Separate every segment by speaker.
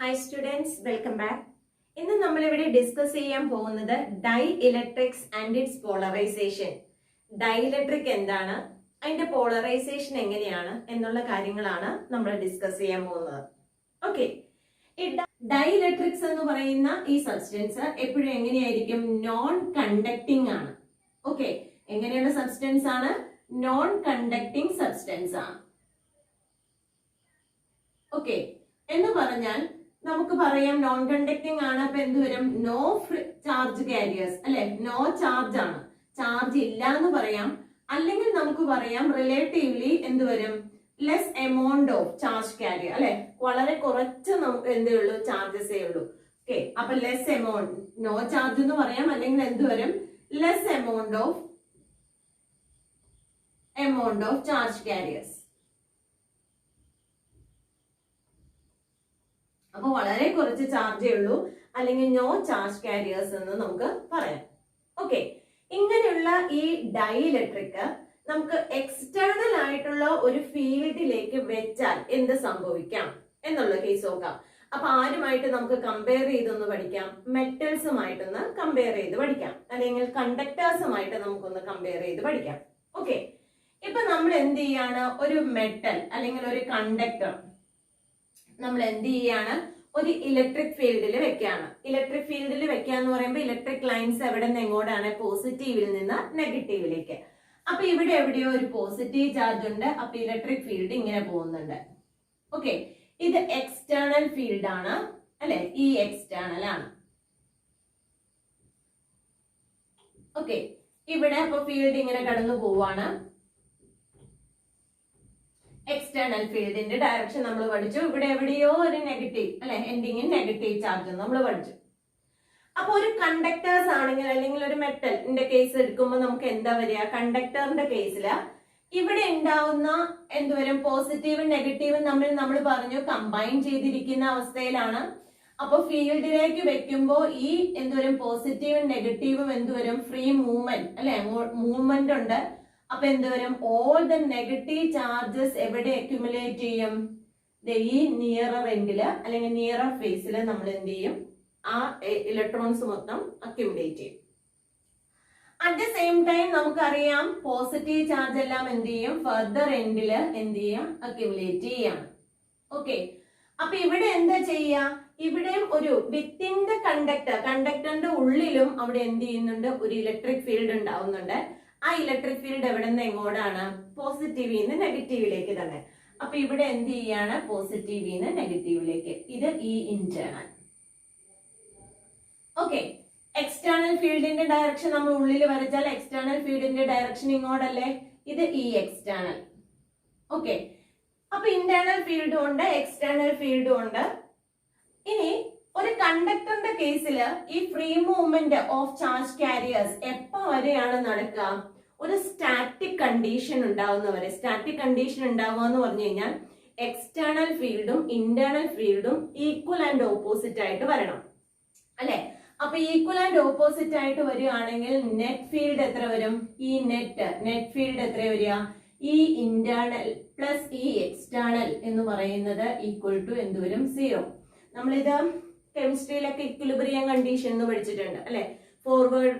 Speaker 1: Hi students, welcome back. ഇന്ന് നമ്മൾ ഇവിടെ ഡിസ്കസ് ചെയ്യാൻ പോകുന്നത് dielectrics and it's polarisation. Dielectric എന്താണ്, അതിന്റെ പോളറൈസേഷൻ എങ്ങനെയാണ് എന്നുള്ള കാര്യങ്ങളാണ് നമ്മൾ ഡിസ്കസ് ചെയ്യാൻ പോകുന്നത്. ഓക്കെ, ഈ ഡൈഇലക്ട്രിക്സ് എന്ന് പറയുന്ന ഈ സബ്സ്റ്റൻസ് എപ്പോഴും എങ്ങനെയായിരിക്കും? നോൺ കണ്ടക്ടിങ് ആണ്. ഓക്കെ, എങ്ങനെയുള്ള സബ്സ്റ്റൻസ് ആണ്? നോൺ കണ്ടക്ടിങ് സബ്സ്റ്റൻസ് ആണ്. ഓക്കെ, എന്ന് പറഞ്ഞാൽ നമുക്ക് പറയാം നോൺ കണ്ടക്ടിങ് ആണ്. അപ്പൊ എന്ത് വരും? നോ ചാർജ് കാരിയേഴ്സ് അല്ലെ, നോ ചാർജ് ആണ്, ചാർജ് ഇല്ല എന്ന് പറയാം. അല്ലെങ്കിൽ നമുക്ക് പറയാം റിലേറ്റീവ്ലി എന്ത് വരും? Less amount of charge carrier അല്ലെ, വളരെ കുറച്ച് നമുക്ക് എന്തേ ഉള്ളൂ? ചാർജസേ ഉള്ളൂ. ഓക്കെ, അപ്പൊ ലെസ് എമൗണ്ട്, നോ ചാർജ് എന്ന് പറയാം. അല്ലെങ്കിൽ എന്ത് വരും? Less amount of charge careers. അപ്പൊ വളരെ കുറച്ച് ചാർജേ ഉള്ളൂ, അല്ലെങ്കിൽ നോ ചാർജ് കാരിയേഴ്സ് എന്ന് നമുക്ക് പറയാം. ഓക്കെ, ഇങ്ങനെയുള്ള ഈ ഡൈഇലക്ട്രിക് നമുക്ക് എക്സ്റ്റേണൽ ആയിട്ടുള്ള ഒരു ഫീൽഡിലേക്ക് വെച്ചാൽ എന്ത് സംഭവിക്കാം എന്നുള്ള കേസ് നോക്കാം. അപ്പൊ ആരുമായിട്ട് നമുക്ക് കമ്പയർ ചെയ്തൊന്ന് പഠിക്കാം? മെറ്റൽസുമായിട്ടൊന്ന് കമ്പയർ ചെയ്ത് പഠിക്കാം, അല്ലെങ്കിൽ കണ്ടക്ടേഴ്സുമായിട്ട് നമുക്കൊന്ന് കമ്പയർ ചെയ്ത് പഠിക്കാം. ഓക്കെ, ഇപ്പൊ നമ്മൾ എന്ത് ചെയ്യാണ്? ഒരു മെറ്റൽ അല്ലെങ്കിൽ ഒരു കണ്ടക്ടർ നമ്മൾ എന്ത് ചെയ്യാണ്? ഒരു ഇലക്ട്രിക് ഫീൽഡിൽ വെക്കാണ്. ഇലക്ട്രിക് ഫീൽഡിൽ വെക്കാന്ന് പറയുമ്പോൾ ഇലക്ട്രിക് ലൈൻസ് എവിടെ നിന്ന് എങ്ങോട്ടാണ്? പോസിറ്റീവിൽ നിന്ന് നെഗറ്റീവിലേക്ക്. അപ്പൊ ഇവിടെ എവിടെയോ ഒരു പോസിറ്റീവ് ചാർജ് ഉണ്ട്. അപ്പൊ ഇലക്ട്രിക് ഫീൽഡ് ഇങ്ങനെ പോകുന്നുണ്ട്. ഓക്കെ, ഇത് എക്സ്റ്റേണൽ ഫീൽഡ് ആണ് അല്ലെ, ഈ എക്സ്റ്റേണൽ ആണ്. ഓക്കെ, ഇവിടെ അപ്പൊ ഫീൽഡ് ഇങ്ങനെ കടന്നു പോവാണ്. എക്സ്റ്റേണൽ ഫീൽഡിന്റെ ഡയറക്ഷൻ നമ്മൾ പഠിച്ചു. ഇവിടെ എവിടെയോ ഒരു നെഗറ്റീവ് അല്ലെ, എൻഡിങ് ഇൻ നെഗറ്റീവ് ചാർജ് നമ്മൾ പഠിച്ചു. അപ്പൊ ഒരു കണ്ടക്ടേഴ്സ് ആണെങ്കിൽ, അല്ലെങ്കിൽ ഒരു മെറ്റലിന്റെ കേസ് എടുക്കുമ്പോൾ നമുക്ക് എന്താ വരിക? കണ്ടക്ടറിന്റെ കേസില് ഇവിടെ ഉണ്ടാവുന്ന എന്തുവരും? പോസിറ്റീവും നെഗറ്റീവും തമ്മിൽ നമ്മൾ പറഞ്ഞു കമ്പൈൻ ചെയ്തിരിക്കുന്ന അവസ്ഥയിലാണ്. അപ്പൊ ഫീൽഡിലേക്ക് വെക്കുമ്പോൾ ഈ എന്തുവരും? പോസിറ്റീവും നെഗറ്റീവും എന്തുവരും? ഫ്രീ മൂവ്മെന്റ് അല്ലെ, മൂവ്മെന്റ് ഉണ്ട്. അപ്പൊ എന്തുവരും? ഓൾ ദ നെഗറ്റീവ് ചാർജസ് എവിടെ അക്യുമുലേറ്റ് ചെയ്യും? ഈ നിയറർ എൻഡില് അല്ലെങ്കിൽ നിയറർ ഫേസിൽ നമ്മൾ എന്ത് ചെയ്യും? ആ ഇലക്ട്രോൺസ് മൊത്തം അക്യുമുലേറ്റ് ചെയ്യും. അറ്റ് ദ സെയിം ടൈം നമുക്കറിയാം പോസിറ്റീവ് ചാർജ് എല്ലാം എന്ത് ചെയ്യും? ഫർദർ എൻഡില് എന്ത് ചെയ്യാം? അക്യുമുലേറ്റ് ചെയ്യാണ്. ഓക്കെ, അപ്പൊ ഇവിടെ എന്താ ചെയ്യാ? ഇവിടെയും ഒരു വിത്തിൻ ദ കണ്ടക്ടറിന്റെ ഉള്ളിലും അവിടെ എന്ത് ചെയ്യുന്നുണ്ട്? ഒരു ഇലക്ട്രിക് ഫീൽഡ് ഉണ്ടാവുന്നുണ്ട്. ആ ഇലക്ട്രിക് ഫീൽഡ് എവിടെ നിന്ന് എങ്ങോട്ടാണ്? പോസിറ്റീവിൽ നിന്ന് നെഗറ്റീവിലേക്ക് തന്നെ. അപ്പൊ ഇവിടെ എന്ത് ചെയ്യാണ്? പോസിറ്റീവിൽ നിന്ന് നെഗറ്റീവിലേക്ക്. ഇത് ഈ ഇന്റേണൽ. ഓക്കെ, എക്സ്റ്റേണൽ ഫീൽഡിന്റെ ഡയറക്ഷൻ നമ്മൾ ഉള്ളിൽ വരച്ചാൽ എക്സ്റ്റേണൽ ഫീൽഡിന്റെ ഡയറക്ഷൻ ഇങ്ങോട്ടല്ലേ? ഇത് ഈ എക്സ്റ്റേണൽ. ഓക്കെ, അപ്പൊ ഇന്റേണൽ ഫീൽഡും ഉണ്ട്, എക്സ്റ്റേണൽ ഫീൽഡും ഉണ്ട്. ഇനി ഒരു കണ്ടക്ടറിന്റെ കേസില് ഈ free movement of charge careers എപ്പോ വരെയാണ് നടക്കുക? ഒരു സ്റ്റാറ്റിക് കണ്ടീഷൻ ഉണ്ടാവുന്നവരെ. സ്റ്റാറ്റിക് കണ്ടീഷൻ ഉണ്ടാവുക എന്ന് പറഞ്ഞു കഴിഞ്ഞാൽ എക്സ്റ്റേണൽ ഫീൽഡും ഇന്റേണൽ ഫീൽഡും ഈക്വൽ ആൻഡ് ഓപ്പോസിറ്റ് ആയിട്ട് വരണം അല്ലെ. അപ്പൊ ഈക്വൽ ആൻഡ് ഓപ്പോസിറ്റ് ആയിട്ട് വരികയാണെങ്കിൽ നെറ്റ് ഫീൽഡ് എത്ര വരും? ഈ നെറ്റ് ഫീൽഡ് എത്ര വരിക? ഈ ഇന്റേണൽ പ്ലസ് ഈ എക്സ്റ്റേണൽ എന്ന് പറയുന്നത് ഈക്വൽ ടു എന്ത് വരും? 0. നമ്മളിത് കെമിസ്ട്രിയിലൊക്കെ ഇക്വിലിബ്രിയം കണ്ടീഷൻ എന്ന് പഠിച്ചിട്ടുണ്ട് അല്ലെ. Forward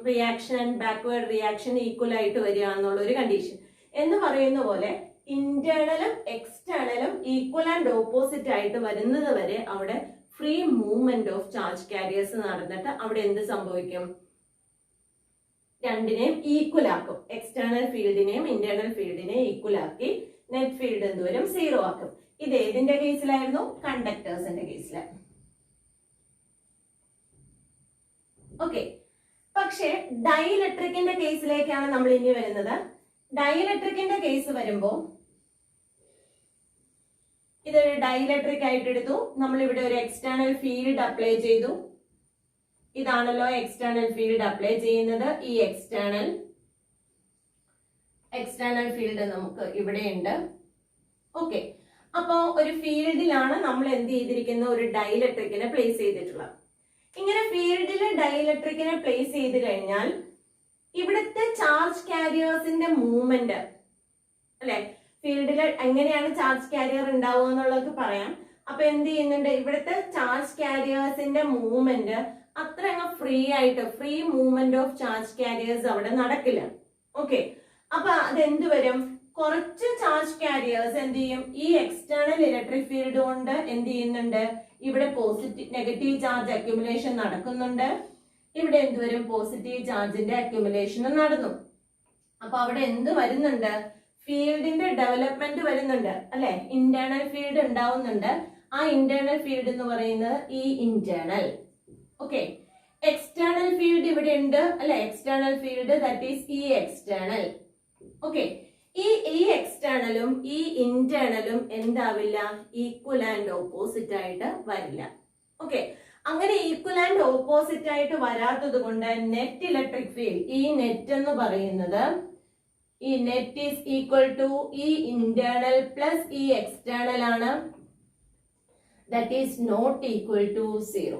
Speaker 1: reaction and backward reaction equal ആയിട്ട് വരിക എന്നുള്ള ഒരു കണ്ടീഷൻ എന്ന് പറയുന്ന പോലെ ഇന്റേണലും എക്സ്റ്റേണലും ഈക്വൽ ആൻഡ് ഓപ്പോസിറ്റ് ആയിട്ട് വരുന്നത് വരെ അവിടെ free movement of charge careers നടന്നിട്ട് അവിടെ എന്ത് സംഭവിക്കും? രണ്ടിനെയും ഈക്വൽ ആക്കും. എക്സ്റ്റേണൽ ഫീൽഡിനെയും ഇന്റേണൽ ഫീൽഡിനെയും ഈക്വൽ ആക്കി നെറ്റ് ഫീൽഡ് എന്തുവരും? 0 ആക്കും. ഇത് ഏതിന്റെ കേസിലായിരുന്നു? കണ്ടക്ടേഴ്സിന്റെ കേസില്. ഓക്കെ, പക്ഷെ ഡൈഇലക്ട്രിക്കിന്റെ കേസിലേക്കാണ് നമ്മൾ ഇനി വരുന്നത്. ഡൈഇലക്ട്രിക്കിന്റെ കേസ് വരുമ്പോ ഇതൊരു ഡൈഇലക്ട്രിക് ആയിട്ട് എടുത്തു. നമ്മൾ ഇവിടെ ഒരു എക്സ്റ്റേണൽ ഫീൽഡ് അപ്ലൈ ചെയ്തു. ഇതാണല്ലോ എക്സ്റ്റേണൽ ഫീൽഡ് അപ്ലൈ ചെയ്യുന്നത്. ഈ എക്സ്റ്റേണൽ ഫീൽഡ് നമുക്ക് ഇവിടെ ഉണ്ട്. ഓക്കെ, അപ്പോ ഒരു ഫീൽഡിലാണ് നമ്മൾ എന്ത് ചെയ്തിരിക്കുന്ന? ഒരു ഡൈഇലക്ട്രിക്കിനെ പ്ലേസ് ചെയ്തിട്ടുള്ളത്. ഇങ്ങനെ ഫീൽഡിൽ ഡൈഇലക്ട്രിക്കിനെ പ്ലേസ് ചെയ്ത് കഴിഞ്ഞാൽ ഇവിടുത്തെ ചാർജ് കാരിയേഴ്സിന്റെ മൂവ്മെന്റ് അല്ലെ, ഫീൽഡിൽ എങ്ങനെയാണ് ചാർജ് കാരിയർ ഉണ്ടാവുക എന്നുള്ളത് പറയാം. അപ്പൊ എന്ത് ചെയ്യുന്നുണ്ട്, ഇവിടുത്തെ ചാർജ് കാരിയേഴ്സിന്റെ മൂവ്മെന്റ് അത്ര അങ്ങ് ഫ്രീ ആയിട്ട്, free movement of charge careers അവിടെ നടക്കില്ല. ഓക്കെ, അപ്പൊ അതെന്ത് വരും, കുറച്ച് ചാർജ് കാരിയേഴ്സ് എന്ത് ചെയ്യും, ഈ എക്സ്റ്റേണൽ ഇലക്ട്രിക് ഫീൽഡ് കൊണ്ട് എന്ത് ചെയ്യുന്നുണ്ട്, ഇവിടെ നെഗറ്റീവ് ചാർജ് അക്യുമുലേഷൻ നടക്കുന്നുണ്ട്, ഇവിടെ എന്ത് വരും, പോസിറ്റീവ് ചാർജിന്റെ അക്യുമുലേഷൻ നടന്നു. അപ്പൊ അവിടെ എന്ത് വരുന്നുണ്ട്, ഫീൽഡിന്റെ ഡെവലപ്മെന്റ് വരുന്നുണ്ട് അല്ലെ, ഇന്റേണൽ ഫീൽഡ് ഉണ്ടാവുന്നുണ്ട്. ആ ഇന്റേണൽ ഫീൽഡ് എന്ന് പറയുന്നത് ഈ ഇന്റേണൽ. ഓക്കെ, എക്സ്റ്റേണൽ ഫീൽഡ് ഇവിടെ ഉണ്ട് അല്ലെ, എക്സ്റ്റേണൽ ഫീൽഡ് ദാറ്റ് ഈസ് ഈ എക്സ്റ്റേണൽ. ഓക്കെ, ഈ എക്സ്റ്റേണലും ഈ ഇന്റേണലും എന്താവില്ല, ഈക്വൽ ആൻഡ് ഓപ്പോസിറ്റ് ആയിട്ട് വരില്ല. ഓക്കെ, അങ്ങനെ ഈക്വൽ ആൻഡ് ഓപ്പോസിറ്റ് ആയിട്ട് വരാത്തത് കൊണ്ട് നെറ്റ് ഇലക്ട്രിക് ഫീൽഡ്, ഈ നെറ്റ് എന്ന് പറയുന്നത്, ഈ നെറ്റ് ഈസ് ഈക്വൽ ടു ഈ ഇന്റേണൽ പ്ലസ് ഈ എക്സ്റ്റേണൽ ആണ്. That is not equal to 0.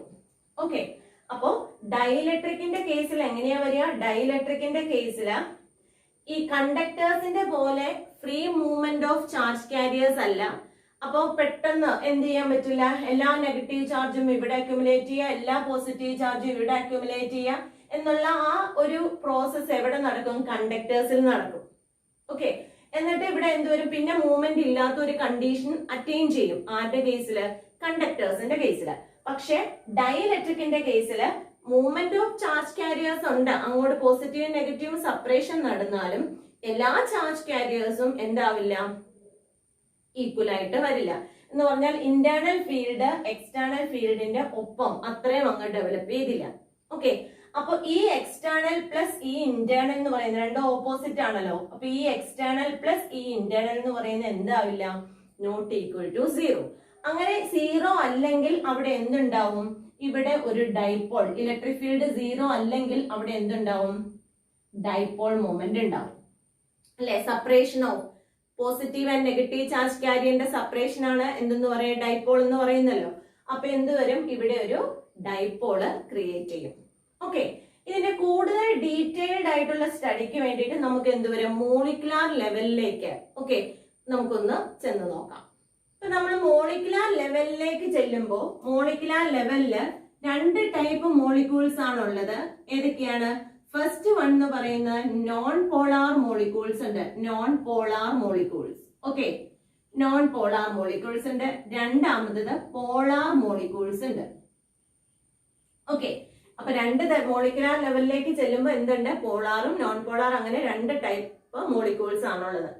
Speaker 1: Okay, അപ്പോ ഡൈഇലക്ട്രിക്കിന്റെ കേസിൽ എങ്ങനെയാ വരിക, ഡൈഇലക്ട്രിക്കിന്റെ കേസിൽ ഈ കണ്ടക്ടേഴ്സിന്റെ പോലെ free movement of charge careers അല്ല. അപ്പോ പെട്ടെന്ന് എന്ത് ചെയ്യാൻ പറ്റില്ല, എല്ലാ നെഗറ്റീവ് ചാർജും ഇവിടെ അക്യുമുലേറ്റ് ചെയ്യുക, എല്ലാ പോസിറ്റീവ് ചാർജും ഇവിടെ അക്യുമുലേറ്റ് ചെയ്യുക എന്നുള്ള ആ ഒരു പ്രോസസ് എവിടെ നടക്കും, കണ്ടക്ടേഴ്സിൽ നടക്കും. ഓക്കെ, എന്നിട്ട് ഇവിടെ എന്തുവരും, പിന്നെ മൂവ്മെന്റ് ഇല്ലാത്ത ഒരു കണ്ടീഷൻ അറ്റൈൻ ചെയ്യും. ആരുടെ കേസില്, കണ്ടക്ടേഴ്സിന്റെ കേസില്. പക്ഷെ ഡൈഇലക്ട്രിക്കിന്റെ കേസില് മൂവ്മെന്റ് ഓഫ് ചാർജ് കാരിയേഴ്സ് ഉണ്ട്, അങ്ങോട്ട് പോസിറ്റീവ് നെഗറ്റീവ് സെപ്പറേഷൻ നടന്നാലും എല്ലാ ചാർജ് കാരിയേഴ്സും എന്താവില്ല, ഈക്വൽ ആയിട്ട് വരില്ല. എന്ന് പറഞ്ഞാൽ ഇന്റേണൽ ഫീൽഡ് എക്സ്റ്റേണൽ ഫീൽഡിന്റെ ഒപ്പം അത്രയും അങ്ങ് ഡെവലപ്പ് ചെയ്തില്ല. ഓക്കെ, അപ്പൊ ഈ എക്സ്റ്റേണൽ പ്ലസ് ഈ ഇന്റേണൽ എന്ന് പറയുന്നത് രണ്ടും ഓപ്പോസിറ്റ് ആണല്ലോ. അപ്പൊ ഈ എക്സ്റ്റേണൽ പ്ലസ് ഈ ഇന്റേണൽ എന്ന് പറയുന്നത് എന്താവില്ല, നോട്ട് ഈക്വൽ ടു 0. അങ്ങനെ 0 അല്ലെങ്കിൽ അവിടെ എന്തുണ്ടാവും, ഇവിടെ ഒരു ഡൈപോൾ, ഇലക്ട്രിക് ഫീൽഡ് 0 അല്ലെങ്കിൽ അവിടെ എന്തുണ്ടാവും, ഡൈപോൾ മൊമെന്റ് ഉണ്ടാവും അല്ലെ. സെപ്പറേഷനോ പോസിറ്റീവ് ആൻഡ് നെഗറ്റീവ് ചാർജ് ക്യാരിയറിന്റെ സെപ്പറേഷൻ ആണ് എന്തെന്ന് പറയാ, ഡൈപോൾ എന്ന് പറയുന്നല്ലോ. അപ്പൊ എന്ത് വരും, ഇവിടെ ഒരു ഡൈപോള് ക്രിയേറ്റ് ചെയ്യും. ഓക്കെ, ഇതിന്റെ കൂടുതൽ ഡീറ്റെയിൽഡ് ആയിട്ടുള്ള സ്റ്റഡിക്ക് വേണ്ടിയിട്ട് നമുക്ക് എന്ത് വരും, മോളിക്കുലാർ ലെവലിലേക്ക് ഓക്കെ നമുക്കൊന്ന് ചെന്ന് നോക്കാം. ഇപ്പൊ നമ്മൾ മോളിക്കുലാർ ലെവലിലേക്ക് ചെല്ലുമ്പോൾ മോളിക്കുലാർ ലെവലില് 2 ടൈപ്പ് മോളിക്യൂൾസ് ആണുള്ളത്. ഏതൊക്കെയാണ്, ഫസ്റ്റ് വൺ എന്ന് പറയുന്നത് നോൺ പോളാർ മോളിക്യൂൾസ് ഉണ്ട്, non polar molecules. Okay, non polar molecules ഉണ്ട്. രണ്ടാമത്തത് പോളാർ മോളിക്യൂൾസ് ഉണ്ട്. ഓക്കെ, അപ്പൊ 2 മോളിക്കുലാർ ലെവലിലേക്ക് ചെല്ലുമ്പോൾ എന്തുണ്ട്, പോളാറും നോൺ പോളാർ, അങ്ങനെ 2 ടൈപ്പ് മോളിക്യൂൾസ് ആണുള്ളത്.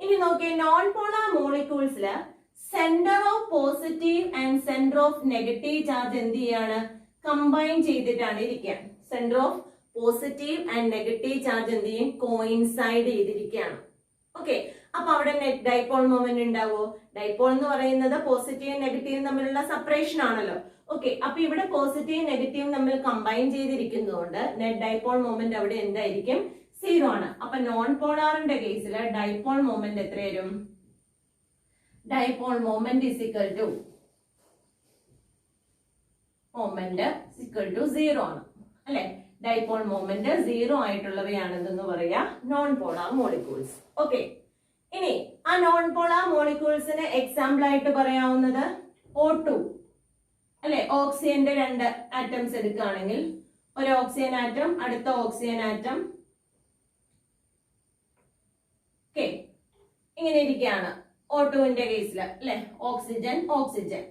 Speaker 1: ഇനി നോക്കിയേ, നോൺ പോളാർ മോളിക്യൂൾസില് centre of positive and centre of negative charge എന്ത് ചെയ്യാണ്, കമ്പൈൻ ചെയ്തിട്ടാണ് ഇരിക്കുക. Centre of positive and negative charge എന്ത് ചെയ്യും, കോയിൻസൈഡ് ചെയ്തിരിക്കുകയാണ്. ഓക്കെ, അപ്പൊ അവിടെ നെറ്റ് ഡൈപോൾ മൊമെന്റ് ഉണ്ടാവോ, ഡൈപോൾ എന്ന് പറയുന്നത് പോസിറ്റീവും നെഗറ്റീവും തമ്മിലുള്ള സെപ്പറേഷൻ ആണല്ലോ. ഓക്കെ, അപ്പൊ ഇവിടെ പോസിറ്റീവും നെഗറ്റീവും തമ്മിൽ കമ്പൈൻ ചെയ്തിരിക്കുന്നതുകൊണ്ട് നെറ്റ് ഡൈപോൾ മൊമെന്റ് അവിടെ എന്തായിരിക്കും, 0 ആണ്. അപ്പൊ നോൺ പോളാറിന്റെ കേസിൽ ഡൈപോൾ മൊമെന്റ് എത്ര വരും, dipole moment is equal to moment equal to 0 ആണ് അല്ലെ. ഡൈപോൾ മൊമെന്റ് 0 ആയിട്ടുള്ളവയാണെന്ന് പറയാ നോൺ പോളാർ മോളിക്യൂൾസ്. ഓക്കെ, ഇനി ആ നോൺ പോളാർ മോളിക്യൂൾസിന് എക്സാമ്പിൾ ആയിട്ട് പറയാവുന്നത് O2 അല്ലെ. ഓക്സിജന്റെ 2 ആറ്റംസ് എടുക്കുകയാണെങ്കിൽ ഒരു ഓക്സിജൻ ആറ്റം, അടുത്ത ഓക്സിജൻ ആറ്റം. ഓക്കെ, ഇങ്ങനെ ഇരിക്കുകയാണ് O2ന്റെ കേസിൽ അല്ലെ, ഓക്സിജൻ ഓക്സിജൻ.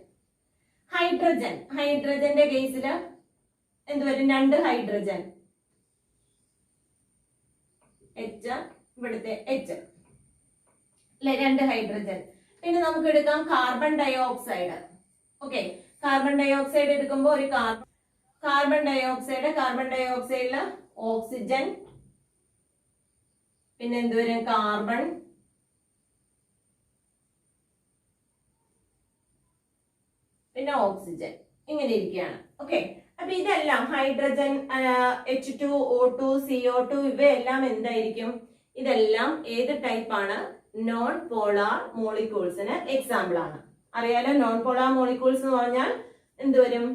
Speaker 1: ഹൈഡ്രജന്റെ കേസിൽ എന്ത് വരും, 2 ഹൈഡ്രജൻ, H, ഇവിടുത്തെ H അല്ലെ, 2 ഹൈഡ്രജൻ. പിന്നെ നമുക്ക് എടുക്കാം carbon dioxide. Okay, carbon dioxide എടുക്കുമ്പോൾ ഒരു കാർബൺ ഡയോക്സൈഡില് ഓക്സിജൻ, പിന്നെ എന്തുവരും, കാർബൺ, പിന്നെ ഓക്സിജൻ, ഇങ്ങനെ ഇരിക്കുകയാണ്. ഓക്കെ, അപ്പൊ ഇതെല്ലാം ഹൈഡ്രജൻ, H2O2 CO2 ഇവയെല്ലാം എന്തായിരിക്കും, ഇതെല്ലാം ഏത് ടൈപ്പ് ആണ്, നോൺ പോളാർ മോളിക്യൂൾസിന് എക്സാമ്പിൾ ആണ്. അറിയാലോ, നോൺ പോളാർ മോളിക്യൂൾസ് എന്ന് പറഞ്ഞാൽ എന്തുവരും,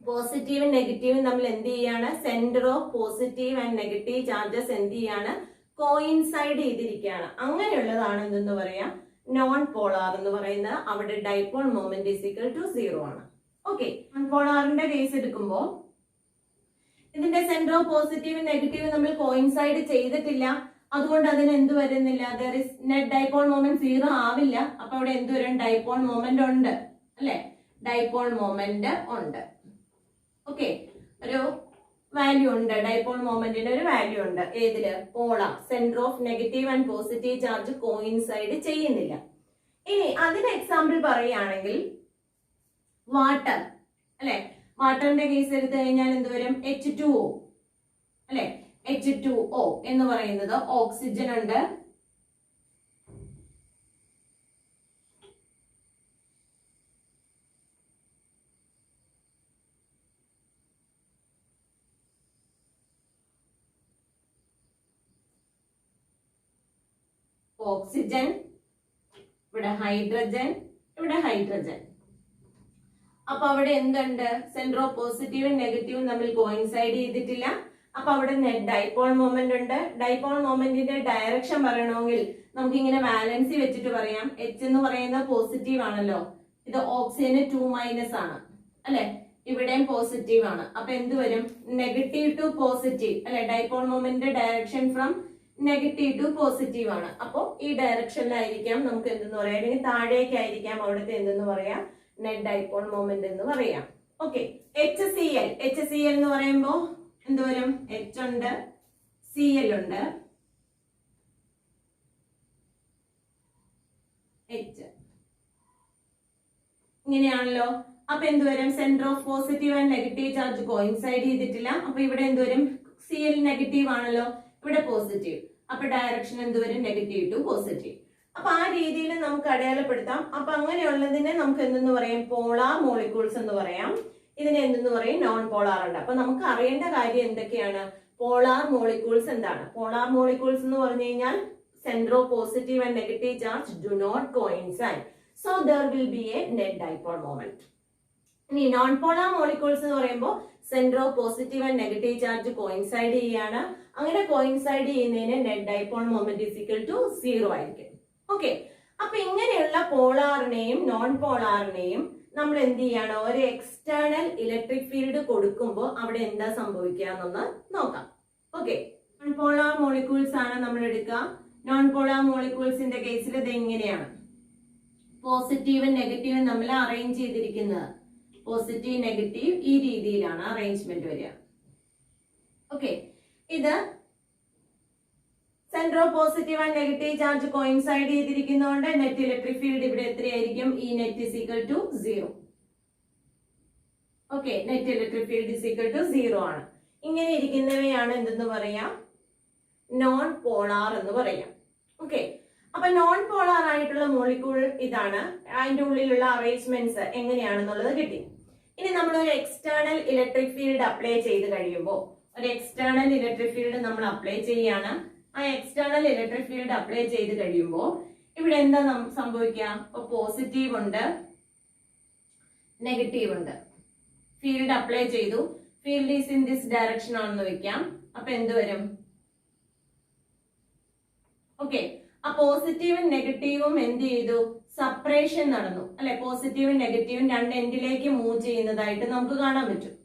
Speaker 1: പോസിറ്റീവും നെഗറ്റീവും തമ്മിൽ എന്ത് ചെയ്യാണ്, centre of positive and negative charges എന്ത് ചെയ്യാണ്, കോയിൻസൈഡ് ചെയ്തിരിക്കുകയാണ്. അങ്ങനെയുള്ളതാണ് എന്തെന്ന് പറയാ, നോൺ പോളാർ എന്ന് പറയുന്നത് അവിടെ dipole moment is equal to 0 ആണ്. ഓക്കെ, നോൺ പോളാറിന്റെ കേസ് എടുക്കുമ്പോൾ ഇതിന്റെ സെന്റർ ഓഫ് പോസിറ്റീവ് നെഗറ്റീവ് നമ്മൾ കോയിൻസൈഡ് ചെയ്തിട്ടില്ല, അതുകൊണ്ട് അതിന് എന്ത് വരുന്നില്ല, നെറ്റ് ഡൈപോൾ മൊമെന്റ് 0 ആവില്ല. അപ്പൊ അവിടെ എന്ത് വരും, ഡൈപോൾ മൊമെന്റ് ഉണ്ട് അല്ലെ, ഡൈപോൾ മൊമെന്റ് ഉണ്ട്. ഓക്കെ, ഒരു വാല്യൂ ഉണ്ട്, ഡൈപോൾ മൊമെന്റിന്റെ ഒരു വാല്യൂ ഉണ്ട്. ഏതില്, polar centre of negative and positive charge coincide ചെയ്യുന്നില്ല. ഇനി അതിന് എക്സാമ്പിൾ പറയുകയാണെങ്കിൽ വാട്ടർ അല്ലെ, വാട്ടറിന്റെ കേസ് എടുത്തു കഴിഞ്ഞാൽ എന്ത് വരും, H2O അല്ലെ. H2O എന്ന് പറയുന്നത് ഓക്സിജൻ ഉണ്ട്, ഓക്സിജൻ, ഇവിടെ ഹൈഡ്രജൻ, ഇവിടെ ഹൈഡ്രജൻ. അപ്പൊ അവിടെ എന്തുണ്ട്, സെന്റർ ഓഫ് പോസിറ്റീവും നെഗറ്റീവും തമ്മിൽ കോയിൻസൈഡ് ചെയ്തിട്ടില്ല. അപ്പൊ അവിടെ നെറ്റ് ഡൈപോൾ മൊമെന്റ് ഉണ്ട്. ഡൈപോൾ മൊമെന്റിന്റെ ഡയറക്ഷൻ പറയണമെങ്കിൽ നമുക്ക് ഇങ്ങനെ വാലൻസി വെച്ചിട്ട് പറയാം. H എന്ന് പറയുന്നത് പോസിറ്റീവ് ആണല്ലോ, ഇത് ഓക്സിജന് 2- ആണ് അല്ലെ, ഇവിടെയും പോസിറ്റീവ് ആണ്. അപ്പൊ എന്ത് വരും, നെഗറ്റീവ് ടു പോസിറ്റീവ് അല്ലെ, dipole moment direction from negative to positive ആണ്. അപ്പോ ഈ ഡയറക്ഷനിലായിരിക്കാം നമുക്ക് എന്തെന്ന് പറയാം, അല്ലെങ്കിൽ താഴേക്കായിരിക്കാം അവിടുത്തെ എന്തെന്ന് പറയാം, നെറ്റ് ഡൈപോൾ മൊമെന്റ് എന്ന് പറയാം. ഓക്കെ, HCl എന്ന് പറയുമ്പോ എന്ത് വരും, H ഉണ്ട്, Cl ഉണ്ട്, H ഇങ്ങനെയാണല്ലോ. അപ്പൊ എന്ത് വരും, centre of positive and negative charge coincide ചെയ്തിട്ടില്ല. അപ്പൊ ഇവിടെ എന്ത് വരും, Cl നെഗറ്റീവ് ആണല്ലോ, ഇവിടെ പോസിറ്റീവ്. അപ്പൊ ഡയറക്ഷൻ എന്ത് വരും, നെഗറ്റീവ് ടു പോസിറ്റീവ്. അപ്പൊ ആ രീതിയിൽ നമുക്ക് അടയാളപ്പെടുത്താം. അപ്പൊ അങ്ങനെയുള്ളതിനെ നമുക്ക് എന്തെന്ന് പറയാം, പോളാർ മോളിക്യൂൾസ് എന്ന് പറയാം. ഇതിനെ എന്തെന്ന് പറയും, നോൺ പോളാർ ഉണ്ട്. അപ്പൊ നമുക്ക് അറിയേണ്ട കാര്യം എന്തൊക്കെയാണ്, പോളാർ മോളിക്യൂൾസ് എന്താണ്. പോളാർ മോളിക്യൂൾസ് എന്ന് പറഞ്ഞു കഴിഞ്ഞാൽ centre of positive and negative charge do not coincide, so there will be a net dipole moment. ഇനി നോൺ പോളാർ മോളിക്യൂൾസ് എന്ന് പറയുമ്പോൾ centre of positive and negative charge coincide ചെയ്യാണ്. അങ്ങനെ coincide ചെയ്യുന്നതിന് net dipole moment is equal to 0 ആയിരിക്കും. Okay, അപ്പൊ ഇങ്ങനെയുള്ള പോളാറിനെയും non പോളാറിനെയും നമ്മൾ എന്ത് ചെയ്യാണ്, ഒരു എക്സ്റ്റേണൽ ഇലക്ട്രിക് ഫീൽഡ് കൊടുക്കുമ്പോൾ അവിടെ എന്താ സംഭവിക്കുക എന്നൊന്ന് നോക്കാം. ഓക്കെ, നോൺ പോളാർ മോളിക്യൂൾസ് ആണ് നമ്മൾ എടുക്കുക. നോൺ പോളാർ മോളിക്യൂൾസിന്റെ കേസിൽ ഇത് എങ്ങനെയാണ്, പോസിറ്റീവും നെഗറ്റീവും നമ്മൾ അറേഞ്ച് ചെയ്തിരിക്കുന്നത്, പോസിറ്റീവ് നെഗറ്റീവ് ഈ രീതിയിലാണ് അറേഞ്ച്മെന്റ് വരിക. ഓക്കെ, ഇത് centre of positive and negative charge coincide ചെയ്തിരിക്കുന്നതുകൊണ്ട് നെറ്റ് ഇലക്ട്രിക് ഫീൽഡ് ഇവിടെ എത്രയായിരിക്കും, ഈ net is equal to 0. Okay, net electric field is equal to 0 ആണ്. ഇങ്ങനെ ഇരിക്കുന്നവയാണ് എന്തെന്ന് പറയാം, നോൺ പോളാർ എന്ന് പറയാം. ഓക്കെ, അപ്പൊ നോൺ പോളാർ ആയിട്ടുള്ള മോളിക്യൂൾ ഇതാണ്. അതിന്റെ ഉള്ളിലുള്ള അറേഞ്ച്മെന്റ്സ് എങ്ങനെയാണെന്നുള്ളത് കിട്ടി. ഇനി നമ്മൾ ഒരു എക്സ്റ്റേണൽ ഇലക്ട്രിക് ഫീൽഡ് അപ്ലൈ ചെയ്ത് കഴിയുമ്പോൾ, ഒരു എക്സ്റ്റേണൽ ഇലക്ട്രിക് ഫീൽഡ് നമ്മൾ അപ്ലൈ ചെയ്യാണ്. ആ എക്സ്റ്റേണൽ ഇലക്ട്രിക് ഫീൽഡ് അപ്ലൈ ചെയ്ത് കഴിയുമ്പോൾ ഇവിടെ എന്താ സംഭവിക്കുക, പോസിറ്റീവ് ഉണ്ട്, നെഗറ്റീവ് ഉണ്ട്. ഫീൽഡ് അപ്ലൈ ചെയ്തു, field is in this direction ആണെന്ന് വെക്കാം. അപ്പൊ എന്ത് വരും, ഓക്കെ, ആ പോസിറ്റീവും നെഗറ്റീവും എന്ത് ചെയ്തു, സെപ്പറേഷൻ നടന്നു അല്ലെ. പോസിറ്റീവും നെഗറ്റീവും രണ്ട് എൻഡിലേക്ക് മൂവ് ചെയ്യുന്നതായിട്ട് നമുക്ക് കാണാൻ പറ്റും.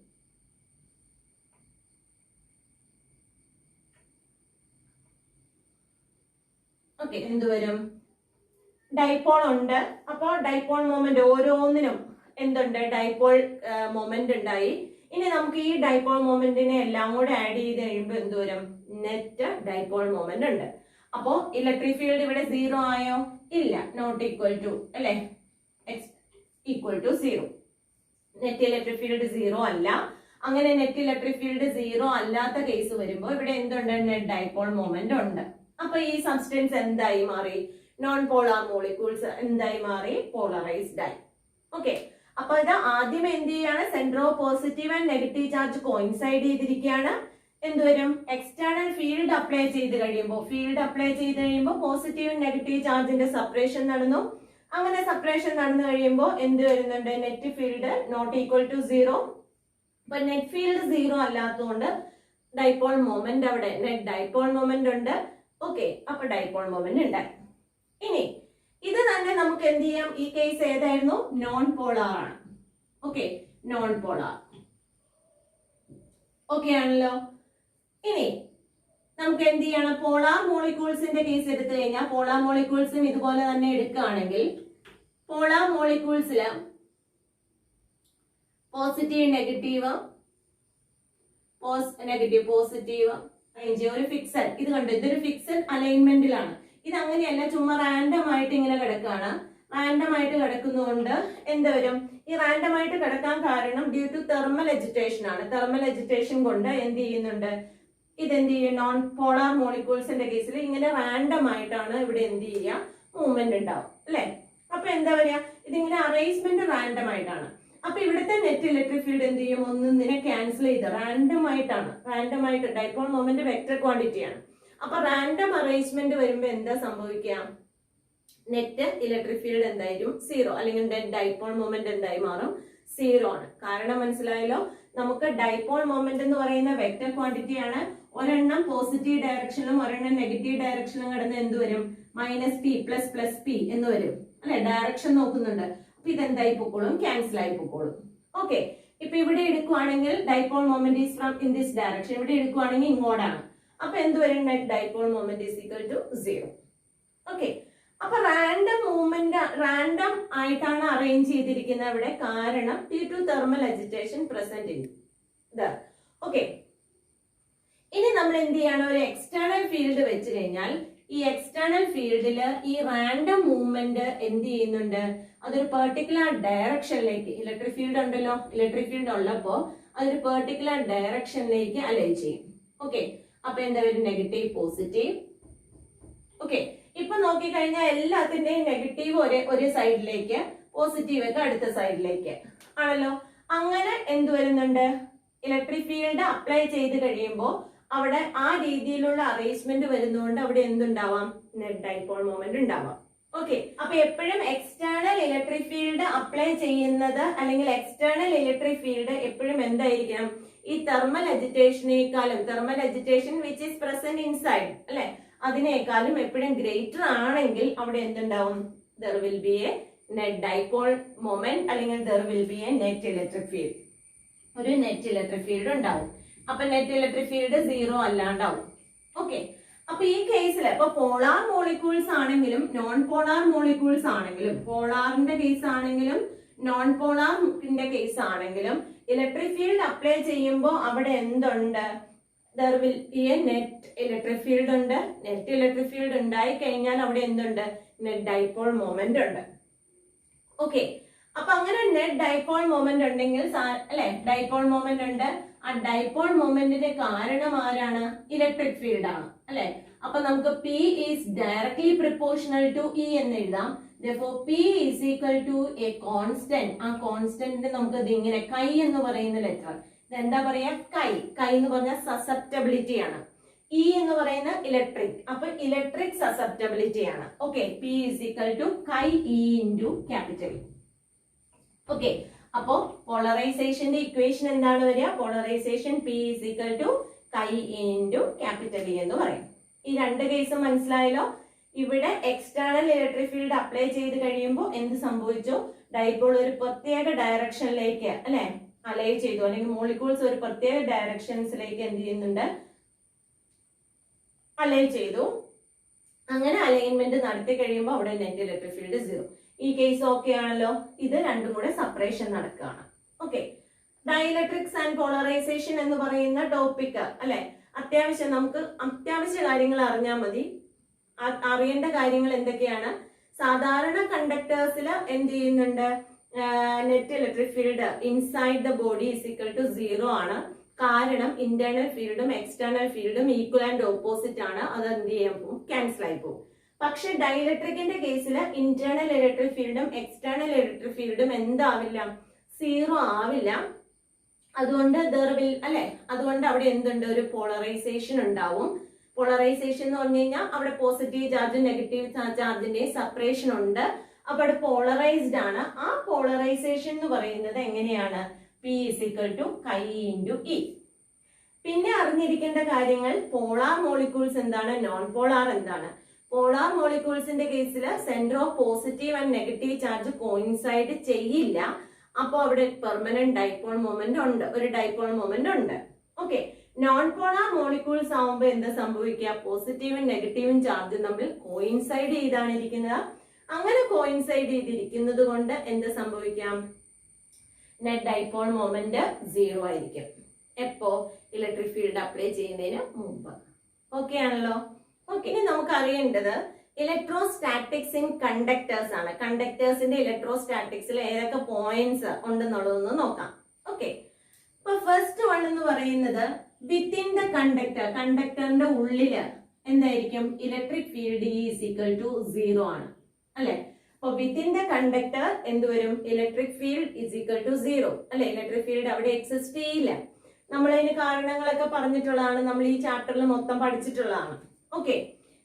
Speaker 1: ഓക്കെ, എന്ത് വരും, ഡൈപോൾ ഉണ്ട്. അപ്പോൾ ഡൈപോൾ മൊമെന്റ് ഓരോന്നിനും എന്തുണ്ട്, ഡൈപോൾ മൊമെന്റ് ഉണ്ടായി. ഇനി നമുക്ക് ഈ ഡൈപോൾ മൊമെന്റിനെ എല്ലാം കൂടെ ആഡ് ചെയ്ത് കഴിയുമ്പോൾ എന്ത് വരും, നെറ്റ് ഡൈപോൾ മൊമെന്റ് ഉണ്ട്. അപ്പോ ഇലക്ട്രിക് ഫീൽഡ് ഇവിടെ 0 ആയോ, ഇല്ല, നോട്ട് ഈക്വൽ ടു അല്ലെ, equal to 0. Net electric field 0 അല്ല. അങ്ങനെ നെറ്റ് ഇലക്ട്രിക് ഫീൽഡ് 0 അല്ലാത്ത കേസ് വരുമ്പോൾ ഇവിടെ എന്തുണ്ട്, നെറ്റ് ഡൈപോൾ മൊമെന്റ് ഉണ്ട്. അപ്പൊ ഈ സബ്സ്റ്റൻസ് എന്തായി മാറി, നോൺ പോളാർ മോളിക്യൂൾസ് എന്തായി മാറി, പോളറൈസ്ഡ് ആയി. ഓക്കെ, അപ്പൊ ഇത് ആദ്യം എന്ത് ചെയ്യാണ്, centre of positive and negative charge coincide ചെയ്തിരിക്കുകയാണ്. എന്തുവരും, എക്സ്റ്റേണൽ ഫീൽഡ് അപ്ലൈ ചെയ്ത് കഴിയുമ്പോൾ പോസിറ്റീവ് നെഗറ്റീവ് ചാർജിന്റെ സെപ്പറേഷൻ നടന്നു. അങ്ങനെ സെപ്പറേഷൻ നടന്നു കഴിയുമ്പോൾ എന്ത് വരുന്നുണ്ട്, net field not equal to 0. അപ്പൊ നെറ്റ് ഫീൽഡ് 0 അല്ലാത്തതുകൊണ്ട് ഡൈപോൾ മൊമെന്റ് അവിടെ നെറ്റ് ഡൈപോൾ മൊമെന്റ് ഉണ്ട്. ഓക്കെ, അപ്പൊ ഡൈപോൾ മൊമെന്റ് ഉണ്ടായി. ഇനി ഇത് തന്നെ നമുക്ക് എന്ത് ചെയ്യാം, ഈ കേസ് ഏതായിരുന്നു, നോൺ പോളാർ ആണ്. Okay, non polar. ഓക്കെ ആണല്ലോ. ഇനി നമുക്ക് എന്ത് ചെയ്യണം, പോളാർ മോളിക്യൂൾസിന്റെ കേസ് എടുത്തു കഴിഞ്ഞാൽ പോളാർ മോളിക്യൂൾസും ഇതുപോലെ തന്നെ എടുക്കുകയാണെങ്കിൽ പോളാർ മോളിക്യൂൾസില് പോസിറ്റീവ് നെഗറ്റീവ് നെഗറ്റീവ് പോസിറ്റീവ് ഒരു ഫിക്സഡ്, ഇത് കണ്ടു, ഇതൊരു ഫിക്സഡ് അലൈൻമെന്റിലാണ്. ഇത് അങ്ങനെയല്ല, ചുമ്മാ റാൻഡം ആയിട്ട് ഇങ്ങനെ കിടക്കുകയാണ്. റാൻഡം ആയിട്ട് കിടക്കുന്നതുകൊണ്ട് എന്ത് വരും, ഈ റാൻഡം ആയിട്ട് കിടക്കാൻ കാരണം ഡ്യൂ ടു തെർമൽ എജിറ്റേഷൻ ആണ്. തെർമൽ എജിറ്റേഷൻ കൊണ്ട് എന്ത് ചെയ്യുന്നുണ്ട്, ഇതെന്ത് ചെയ്യും, നോൺ പോളാർ മോളിക്യൂൾസിന്റെ കേസിൽ ഇങ്ങനെ റാൻഡം ആയിട്ടാണ് ഇവിടെ എന്ത് ചെയ്യുക, മൂവ്മെന്റ് ഉണ്ടാവും അല്ലെ. അപ്പൊ എന്താ പറയാ, ഇതിങ്ങനെ അറേഞ്ച്മെന്റ് റാൻഡം ആയിട്ടാണ്. അപ്പൊ ഇവിടുത്തെ നെറ്റ് ഇലക്ട്രിക് ഫീൽഡ് എന്ത് ചെയ്യും, ഒന്നിനെ ക്യാൻസൽ ചെയ്ത് റാൻഡം ആയിട്ടാണ്. റാൻഡം ആയിട്ട് ഡൈപോൾ മൊമെന്റ് വെക്ടർ ക്വാണ്ടിറ്റിയാണ്. അപ്പൊ റാൻഡം അറേഞ്ച്മെന്റ് വരുമ്പോ എന്താ സംഭവിക്കുക, നെറ്റ് ഇലക്ട്രിക് ഫീൽഡ് എന്തായിരിക്കും, സീറോ, അല്ലെങ്കിൽ നെറ്റ് ഡൈപോൾ മൊമെന്റ് എന്തായി മാറും, സീറോ ആണ്. കാരണം മനസ്സിലായല്ലോ, നമുക്ക് ഡൈപോൾ മൊമെന്റ് എന്ന് പറയുന്ന വെക്ടർ ക്വാണ്ടിറ്റി ആണ്. ഒരെണ്ണം പോസിറ്റീവ് ഡയറക്ഷനിലും ഒരെണ്ണം നെഗറ്റീവ് ഡയറക്ഷനിലും കിടന്ന് എന്ത് വരും, -p ++ p എന്ന് വരും അല്ലെ. ഡയറക്ഷൻ നോക്കുന്നുണ്ട്. അപ്പൊ ഇതെന്തായി പൊക്കോളും, ക്യാൻസൽ ആയി പൊക്കോളും. ഓക്കെ, ഇപ്പൊ ഇവിടെ എടുക്കുവാണെങ്കിൽ dipole moment is from in this direction, ഇവിടെ എടുക്കുവാണെങ്കിൽ ഇങ്ങോട്ടാണ്. അപ്പൊ എന്ത് വരും, net dipole moment is equal to 0. Okay, അപ്പൊ റാൻഡം മൂവ്മെന്റ് റാൻഡം ആയിട്ടാണ് അറേഞ്ച് ചെയ്തിരിക്കുന്നത് ഇവിടെ, കാരണം due to thermal agitation present in the. Okay, ഇനി നമ്മൾ എന്ത് ചെയ്യണം, ഒരു എക്സ്റ്റേണൽ ഫീൽഡ് വെച്ച് കഴിഞ്ഞാൽ ഈ എക്സ്റ്റേണൽ ഫീൽഡില് ഈ റാൻഡം മൂവ്മെന്റ് എന്ത് ചെയ്യുന്നുണ്ട്, അതൊരു പെർട്ടിക്കുലർ ഡയറക്ഷനിലേക്ക്, ഇലക്ട്രിക് ഫീൽഡ് ഉണ്ടല്ലോ, ഇലക്ട്രിക് ഫീൽഡ് ഉള്ളപ്പോ അതൊരു പെർട്ടിക്കുലർ ഡയറക്ഷനിലേക്ക് അലൈൻ ചെയ്യും. ഓക്കെ, അപ്പൊ എന്താ വരും, നെഗറ്റീവ് പോസിറ്റീവ്. ഓക്കെ, ഇപ്പൊ നോക്കിക്കഴിഞ്ഞാൽ എല്ലാത്തിന്റെയും നെഗറ്റീവ് ഒരു സൈഡിലേക്ക്, പോസിറ്റീവ് ഒക്കെ അടുത്ത സൈഡിലേക്ക് ആണല്ലോ. അങ്ങനെ എന്ത് വരുന്നുണ്ട്, ഇലക്ട്രിക് ഫീൽഡ് അപ്ലൈ ചെയ്ത് കഴിയുമ്പോൾ അവിടെ ആ രീതിയിലുള്ള അറേഞ്ച്മെന്റ് വരുന്നതുകൊണ്ട് അവിടെ എന്തുണ്ടാവാം, നെറ്റ് ഡൈപോൾ മൊമെന്റ് ഉണ്ടാവാം. ഓക്കെ, അപ്പൊ എപ്പോഴും എക്സ്റ്റേണൽ ഇലക്ട്രിക് ഫീൽഡ് അപ്ലൈ ചെയ്യുന്നത്, അല്ലെങ്കിൽ എക്സ്റ്റേണൽ ഇലക്ട്രിക് ഫീൽഡ് എപ്പോഴും എന്തായിരിക്കണം, ഈ തെർമൽ അജിറ്റേഷനേക്കാളും, thermal agitation which is present inside അല്ലെ, അതിനേക്കാളും എപ്പോഴും ഗ്രേറ്റർ ആണെങ്കിൽ അവിടെ എന്തുണ്ടാവും, there will be a net dipole moment, അല്ലെങ്കിൽ there will be a net electric field, ഒരു നെറ്റ് ഇലക്ട്രിക് ഫീൽഡ് ഉണ്ടാവും. അപ്പൊ നെറ്റ് ഇലക്ട്രിക് ഫീൽഡ് 0 അല്ലാണ്ടാവും. ഓക്കെ, അപ്പൊ ഈ കേസിൽ ഇപ്പൊ പോളാർ മോളിക്യൂൾസ് ആണെങ്കിലും നോൺ പോളാർ മോളിക്യൂൾസ് ആണെങ്കിലും, പോളാറിന്റെ കേസ് ആണെങ്കിലും നോൺ പോളാറിന്റെ കേസ് ആണെങ്കിലും ഇലക്ട്രിക് ഫീൽഡ് അപ്ലൈ ചെയ്യുമ്പോൾ അവിടെ എന്തുണ്ട്, there will be a net electric field ഉണ്ട്. നെറ്റ് ഇലക്ട്രിക് ഫീൽഡ് ഉണ്ടായി കഴിഞ്ഞാൽ അവിടെ എന്തുണ്ട്, നെറ്റ് ഡൈപോൾ മൊമെന്റ് ഉണ്ട്. ഓക്കെ, അപ്പൊ അങ്ങനെ നെറ്റ് ഡൈപോൾ മൊമെന്റ് ഉണ്ടെങ്കിൽ അല്ലെ, ഡൈപോൾ മൊമെന്റ് ഉണ്ട്. ആ ഡൈപോൾ മൊമെന്റിന്റെ കാരണം ആരാണ്, ഇലക്ട്രിക് ഫീൽഡ് ആണ് അല്ലെ. അപ്പൊ നമുക്ക് P is directly proportional to E എന്ന് എഴുതാം. Therefore P is equal to a constant. ആ കോൺസ്റ്റന്റിന് നമുക്ക് ഇത് ഇങ്ങനെ കൈ എന്ന് പറയുന്ന ലെറ്റർ, എന്താ പറയാ, കൈ എന്ന് പറഞ്ഞാൽ സസെപ്റ്റബിലിറ്റി ആണ്. E എന്ന് പറയുന്ന ഇലക്ട്രിക്, അപ്പൊ ഇലക്ട്രിക് സസെപ്റ്റബിലിറ്റി ആണ്. Okay, P is equal to chi E into capital. Okay, അപ്പോ പോളറൈസേഷന്റെ ഇക്വേഷൻ എന്താണ് വരിക, polarisation P is equal to chi E into capital E എന്ന് പറയും. ഈ രണ്ട് കേസും മനസ്സിലായല്ലോ. ഇവിടെ എക്സ്റ്റേണൽ ഇലക്ട്രിക് ഫീൽഡ് അപ്ലൈ ചെയ്ത് കഴിയുമ്പോൾ എന്ത് സംഭവിച്ചു, ഡൈപോൾ ഒരു പ്രത്യേക ഡയറക്ഷനിലേക്ക് അല്ലെ അലൈ ചെയ്തു, അല്ലെങ്കിൽ മോളിക്യൂൾസ് ഒരു പ്രത്യേക ഡയറക്ഷൻസിലേക്ക് എന്ത് ചെയ്യുന്നുണ്ട്, അലൈ ചെയ്തു. അങ്ങനെ അലൈൻമെന്റ് നടത്തി കഴിയുമ്പോൾ അവിടെ നെറ്റ് ഇലക്ട്രിക് ഫീൽഡ് 0. ഈ കേസ് ഓക്കെ ആണല്ലോ. ഇത് രണ്ടും കൂടെ സെപ്പറേഷൻ നടക്കുകയാണ്. ഓക്കെ, ഡൈഇലക്ട്രിക്സ് ആൻഡ് പോളറൈസേഷൻ എന്ന് പറയുന്ന ടോപ്പിക് അല്ലെ, അത്യാവശ്യം നമുക്ക് അത്യാവശ്യ കാര്യങ്ങൾ അറിഞ്ഞാൽ മതി. അറിയേണ്ട കാര്യങ്ങൾ എന്തൊക്കെയാണ്, സാധാരണ കണ്ടക്ടേഴ്സിൽ എന്ത് ചെയ്യുന്നുണ്ട്, net electric field inside the body is equal to 0 ആണ്. കാരണം ഇന്റേണൽ ഫീൽഡും എക്സ്റ്റേണൽ ഫീൽഡും ഈക്വൽ ആൻഡ് ഓപ്പോസിറ്റ് ആണ്. അത് എന്ത് ചെയ്യാൻ പോകും, ക്യാൻസൽ ആയി പോകും. പക്ഷെ ഡൈഇലക്ട്രിക്കിന്റെ കേസിൽ ഇന്റേണൽ ഇലക്ട്രിക് ഫീൽഡും എക്സ്റ്റേണൽ ഇലക്ട്രിക് ഫീൽഡും എന്താവില്ല, 0 ആവില്ല. അതുകൊണ്ട് അതുകൊണ്ട് അവിടെ എന്തുണ്ട്, ഒരു പോളറൈസേഷൻ ഉണ്ടാവും. പോളറൈസേഷൻ എന്ന് പറഞ്ഞു കഴിഞ്ഞാൽ അവിടെ പോസിറ്റീവ് ചാർജും നെഗറ്റീവ് ചാർജിന്റെ സെപ്പറേഷൻ ഉണ്ട്. അപ്പൊ അവിടെ പോളറൈസ്ഡ് ആണ്. ആ പോളറൈസേഷൻ എന്ന് പറയുന്നത് എങ്ങനെയാണ്, P is equal to chi into E. പിന്നെ അറിഞ്ഞിരിക്കേണ്ട കാര്യങ്ങൾ, പോളാർ മോളിക്യൂൾസ് എന്താണ്, നോൺ പോളാർ എന്താണ്. പോളാർ മോളിക്യൂൾസിന്റെ കേസിൽ centre of positive and negative charge coincide ചെയ്യില്ല. അപ്പോൾ അവിടെ പെർമനന്റ് ഡൈപോൾ മൊമെന്റ് ഉണ്ട്, ഒരു ഡൈപോൾ മൊമെന്റ് ഉണ്ട്. ഓക്കെ, നോൺ പോളാർ മോളിക്യൂൾസ് ആവുമ്പോൾ എന്താ സംഭവിക്കുക? പോസിറ്റീവും നെഗറ്റീവും ചാർജ് തമ്മിൽ കോയിൻസൈഡ് ചെയ്താണ് ഇരിക്കുന്നത്. അങ്ങനെ കോയിൻസൈഡ് ചെയ്തിരിക്കുന്നത് കൊണ്ട് എന്താ സംഭവിക്കാം? നെറ്റ് ഡൈപോൾ മൊമെന്റ് 0 ആയിരിക്കും. എപ്പോ? ഇലക്ട്രിക് ഫീൽഡ് അപ്ലൈ ചെയ്യുന്നതിന് മുമ്പ്. ഓക്കെ ആണല്ലോ? ഓക്കെ, ഇനി നമുക്ക് അറിയേണ്ടത് ഇലക്ട്രോസ്റ്റാറ്റിക്സ് ഇൻ കണ്ടക്ടേഴ്സ് ആണ്. കണ്ടക്ടേഴ്സിന്റെ ഇലക്ട്രോസ്റ്റാറ്റിക്സിൽ ഏതൊക്കെ പോയിന്റ്സ് ഉണ്ടെന്നുള്ളതൊന്ന് നോക്കാം. ഓക്കെ, അപ്പൊ ഫസ്റ്റ് വൺ എന്ന് പറയുന്നത് വിത്തിൻ ദ കണ്ടക്ടർ, കണ്ടക്ടറിന്റെ ഉള്ളില് എന്തായിരിക്കും? Electric field is equal to 0 ആണ് അല്ലെ? അപ്പൊ വിത്തിൻ ദ കണ്ടക്ടർ എന്ത് വരും? Electric field is equal to 0 അല്ലെ? ഇലക്ട്രിക് ഫീൽഡ് അവിടെ എക്സിസ്റ്റ് ചെയ്യില്ല. നമ്മൾ അതിന് കാരണങ്ങളൊക്കെ പറഞ്ഞിട്ടുള്ളതാണ്, നമ്മൾ ഈ ചാപ്റ്ററിൽ മൊത്തം പഠിച്ചിട്ടുള്ളതാണ്. Okay,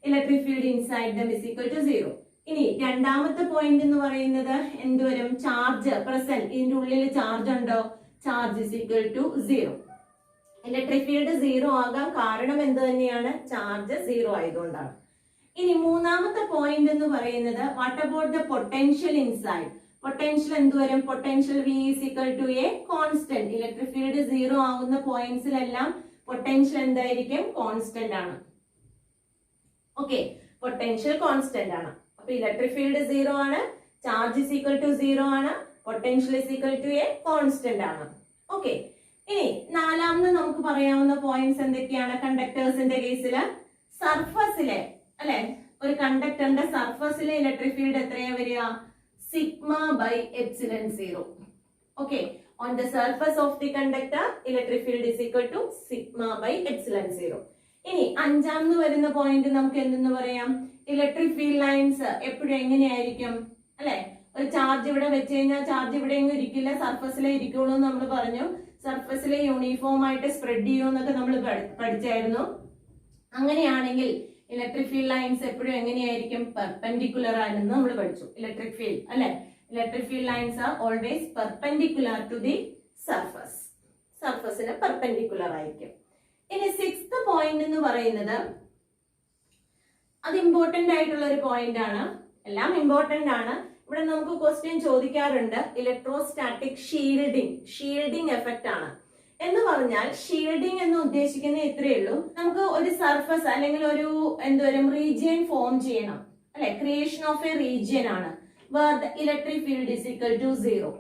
Speaker 1: electric field inside them is equal to 0. ഇനി രണ്ടാമത്തെ പോയിന്റ് എന്ന് പറയുന്നത് എന്ത് വരും? ചാർജ് പ്രസന്റ്, ഇതിന്റെ ഉള്ളിൽ ചാർജ് ഉണ്ടോ? Charge is equal to 0. Electric field 0 ആകാൻ കാരണം എന്ത് തന്നെയാണ്? ചാർജ് 0 ആയതുകൊണ്ടാണ്. ഇനി മൂന്നാമത്തെ പോയിന്റ് എന്ന് പറയുന്നത് what about the potential inside? Potential എന്ത് വരും? Potential V is equal to a constant. Electric field 0 ആവുന്ന പോയിന്റ്സിലെല്ലാം പൊട്ടൻഷ്യൽ എന്തായിരിക്കും? കോൺസ്റ്റന്റ് ആണ്. ഓക്കെ, പൊട്ടൻഷ്യൽ കോൺസ്റ്റന്റ് ആണ്. അപ്പൊ ഇലക്ട്രിക് ഫീൽഡ് 0 ആണ്, ചാർജ് ഈസ് ഈക്വൽ ടു 0 ആണ്, potential is equal to a constant ആണ്. ഓക്കെ, ഇനി നാലാമത് നമുക്ക് പറയാവുന്ന പോയിന്റ്സ് എന്തൊക്കെയാണ്? കണ്ടക്ടേഴ്സിന്റെ കേസില് സർഫസിലെ അല്ലെ, ഒരു കണ്ടക്ടറിന്റെ സർഫസിലെ ഇലക്ട്രിക് ഫീൽഡ് എത്രയാ വരിക? Sigma by epsilon 0. Okay, on the surface of the conductor electric field is equal to sigma by epsilon 0. ഇനി അഞ്ചാമത് വരുന്ന പോയിന്റ് നമുക്ക് എന്തെന്ന് പറയാം? ഇലക്ട്രിക് ഫീൽഡ് ലൈൻസ് എപ്പോഴും എങ്ങനെയായിരിക്കും അല്ലെ? ഒരു ചാർജ് ഇവിടെ വെച്ച് കഴിഞ്ഞാൽ ചാർജ് ഇവിടെ എങ്ങും ഇരിക്കില്ല, സർഫസിലേ ഇരിക്കുള്ളൂ എന്ന് നമ്മൾ പറഞ്ഞു. സർഫസിലെ യൂണിഫോം ആയിട്ട് സ്പ്രെഡ് ചെയ്യുമെന്നൊക്കെ നമ്മൾ പഠിച്ചായിരുന്നു. അങ്ങനെയാണെങ്കിൽ ഇലക്ട്രിക് ഫീൽഡ് ലൈൻസ് എപ്പോഴും എങ്ങനെയായിരിക്കും? പെർപെൻഡിക്കുലർ ആണെന്ന് നമ്മൾ പഠിച്ചു. ഇലക്ട്രിക് ഫീൽഡ് അല്ലെ, electric field lines are always perpendicular to the surface. സർഫസിന് പെർപെൻഡിക്കുലർ ആയിരിക്കും. ഇനി സിക്സ്ത് പോയിന്റ് എന്ന് പറയുന്നത് അത് ഇമ്പോർട്ടന്റ് ആയിട്ടുള്ള ഒരു പോയിന്റ് ആണ്. എല്ലാം ഇമ്പോർട്ടന്റ് ആണ്. ഇവിടെ നമുക്ക് ക്വസ്റ്റ്യൻ ചോദിക്കാറുണ്ട്, ഇലക്ട്രോസ്റ്റാറ്റിക് ഷീൽഡിംഗ് എഫക്റ്റ് ആണ് എന്ന് പറഞ്ഞാൽ ഷീൽഡിംഗ് എന്ന് ഉദ്ദേശിക്കുന്നത് ഇത്രയേ ഉള്ളൂ, നമുക്ക് ഒരു സർഫസ് അല്ലെങ്കിൽ ഒരു എന്തോരം റീജിയൻ ഫോം ചെയ്യണം അല്ലെ? ക്രിയേഷൻ ഓഫ് എ റീജിയൻ ആണ് where the electric field is equal to 0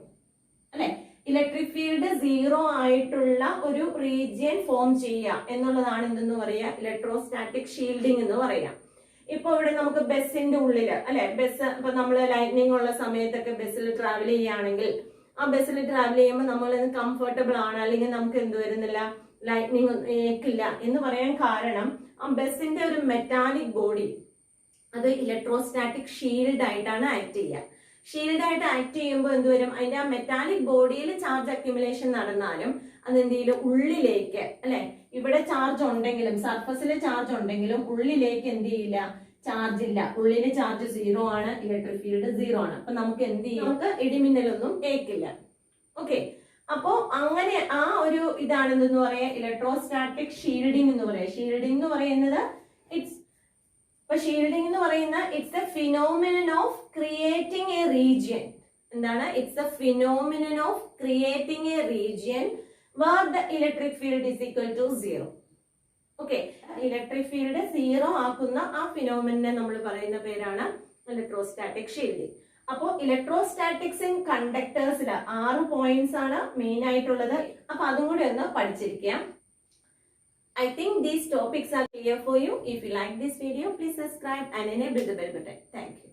Speaker 1: അല്ലെ? ഇലക്ട്രിക് ഫീൽഡ് 0 ആയിട്ടുള്ള ഒരു റീജിയൻ ഫോം ചെയ്യുക എന്നുള്ളതാണ് എന്തെന്ന് പറയാ? ഇലക്ട്രോസ്റ്റാറ്റിക് ഷീൽഡിംഗ് എന്ന് പറയാം. ഇപ്പൊ ഇവിടെ നമുക്ക് ബസ്സിന്റെ ഉള്ളില് അല്ലെ, ബസ് ഇപ്പൊ നമ്മള് ലൈറ്റ്നിങ് ഉള്ള സമയത്തൊക്കെ ബസ്സിൽ ട്രാവൽ ചെയ്യുകയാണെങ്കിൽ ആ ബസ്സിൽ ട്രാവൽ ചെയ്യുമ്പോൾ നമ്മൾ കംഫർട്ടബിൾ ആണ്, അല്ലെങ്കിൽ നമുക്ക് എന്ത് വരുന്നില്ല, ലൈറ്റ്നിങ് ഏക്കില്ല എന്ന് പറയാൻ കാരണം ആ ബസ്സിന്റെ ഒരു മെറ്റാലിക് ബോഡി അത് ഇലക്ട്രോസ്റ്റാറ്റിക് ഷീൽഡ് ആയിട്ടാണ് ആക്ട് ചെയ്യുക. ഷീൽഡ് ആയിട്ട് ആക്ട് ചെയ്യുമ്പോൾ എന്തുവരും? അതിന്റെ ആ മെറ്റാലിക് ബോഡിയിൽ ചാർജ് അക്യുമുലേഷൻ നടന്നാലും അതെന്തെങ്കിലും ഉള്ളിലേക്ക് അല്ലെ, ഇവിടെ ചാർജ് ഉണ്ടെങ്കിലും സർഫസിൽ ചാർജ് ഉണ്ടെങ്കിലും ഉള്ളിലേക്ക് എന്ത് ചെയ്യില്ല? ചാർജ് ഇല്ല. ഉള്ളില് ചാർജ് 0 ആണ്, ഇലക്ട്രിക് ഫീൽഡ് 0 ആണ്. അപ്പൊ നമുക്ക് എന്ത് ചെയ്യും? നമുക്ക് ഇടിമിന്നലൊന്നും ഏക്കില്ല. ഓക്കെ, അപ്പോ അങ്ങനെ ആ ഒരു ഇതാണെന്ന് പറയാ ഇലക്ട്രോസ്റ്റാറ്റിക് ഷീൽഡിംഗ് എന്ന് പറയാം. ഷീൽഡിംഗ് എന്ന് പറയുന്നത് ഷീൽഡിംഗ് എന്ന് പറയുന്ന it's a phenomenon of creating a region. എന്താണ്? It's a phenomenon of creating a region where the electric field is equal to 0. Okay, electric field 0 ആക്കുന്ന ആ ഫിനോമിനെ നമ്മൾ പറയുന്ന പേരാണ് ഇലക്ട്രോസ്റ്റാറ്റിക് ഷീൽഡിംഗ്. അപ്പോ ഇലക്ട്രോസ്റ്റാറ്റിക്സ് ഇൻ കണ്ടക്ടേഴ്സിൽ 6 പോയിന്റ്സ് ആണ് മെയിൻ ആയിട്ടുള്ളത്. അപ്പൊ അതും കൂടി ഒന്ന് പഠിച്ചിരിക്കാം. I think these topics are clear for you. If you like this video, please subscribe and enable the bell button. Thank you.